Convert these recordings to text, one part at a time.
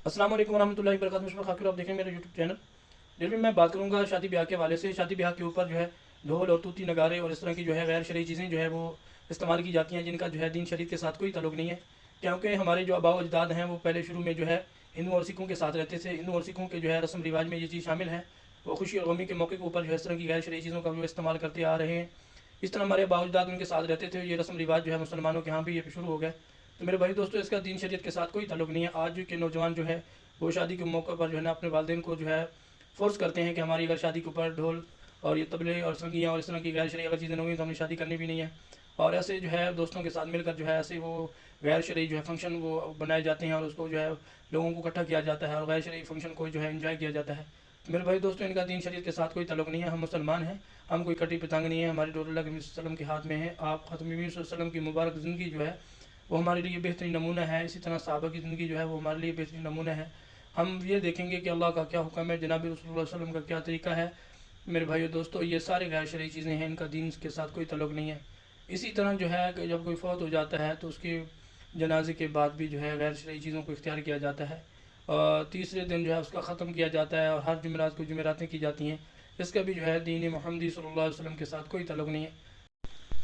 अस्सलाम वालेकुम रहमतुल्लाहि व बरकातहू। मैं खाकिर, आप देखें मेरा यूट्यूब चैनल। जिसमें मैं बात करूँगा शादी ब्याह के हवाले से। शादी ब्याह के ऊपर जो है ढोल और तूती नगारे और इस तरह की जो है गैर शरई चीज़ें जो है वो इस्तेमाल की जाती हैं, जिनका जो है दीन शरीयत के साथ कोई ताल्लुक़ नहीं है। क्योंकि हमारे जो आबा व अजदाद हैं वो पहले शुरू में जो है हिंदू और सिखों के साथ रहते थे। हिंदू और सिखों के जो है रस्म रिवाज में ये चीज़ शामिल है। वो खुशी और गमी के मौके के ऊपर जो है इस तरह की गैर शरई चीज़ों का जो इस्तेमाल करते आ रहे हैं। इस तरह हमारे आबा व अजदाद उनके साथ रहते थे। ये रस्म रिवाज जो है मुसलमानों के यहाँ भी ये शुरू हो गया। तो मेरे भाई दोस्तों, इसका दीन शरीयत के साथ कोई ताल्लुक़ नहीं है। आज के नौजवान जो है वो शादी के मौके पर जो है ना अपने वालिदैन को जो है फोर्स करते हैं कि हमारी अगर शादी के ऊपर ढोल और ये तबले और संगियाँ और इस तरह की गैर शरई अगर चीज़ें नहीं हुई तो हमें शादी करनी भी नहीं है। और ऐसे जो है दोस्तों के साथ मिलकर जो है ऐसे वो गैर शरई जो है फंक्शन वो बनाए जाते हैं और उसको जो है लोगों को इकट्ठा किया जाता है और गैर शरई फंक्शन को जो है इंजॉय किया जाता है। तो मेरे भाई दोस्तों, इनका दीन शरीयत के साथ कोई ताल्लुक़ नहीं है। हम मुसलमान हैं, हम कोई कटी पतंग नहीं है। हमारी डोर अल्लाह के वसल्लम के हाथ में है। आप ख़त्म वसल्लम की मुबारक ज़िंदगी जो है वो हमारे लिए बेहतरीन नमूना है। इसी तरह सहाबा की ज़िंदगी जो है वो हमारे लिए बेहतरीन नमूना है। हम ये देखेंगे कि अल्लाह का क्या हुक्म है, जनाब रसूलुल्लाह सल्लल्लाहु अलैहि वसल्लम का क्या तरीका है। मेरे भाइयों दोस्तों, ये सारे गैर शरई चीज़ें हैं, इनका दीन के साथ कोई ताल्लुक़ नहीं है। इसी तरह जो है कि जब कोई फौत हो जाता है तो उसके जनाजे के बाद भी जो है गैर शरई चीज़ों को इख्तियार किया जाता है और तीसरे दिन जो है उसका ख़त्म किया जाता है और हर जुमेरात को जुमेरातें की जाती हैं। इसका भी जो है दीन मोहम्मदी सल्लल्लाहु अलैहि वसल्लम के साथ कोई ताल्लुक़ नहीं है।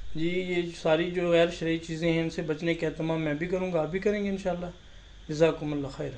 जी, ये सारी जो गैर शरई चीज़ें हैं इनसे बचने का एहतमाम मैं भी करूँगा, आप भी करेंगे इंशाअल्लाह। जज़ाकुमुल्लाह खैर।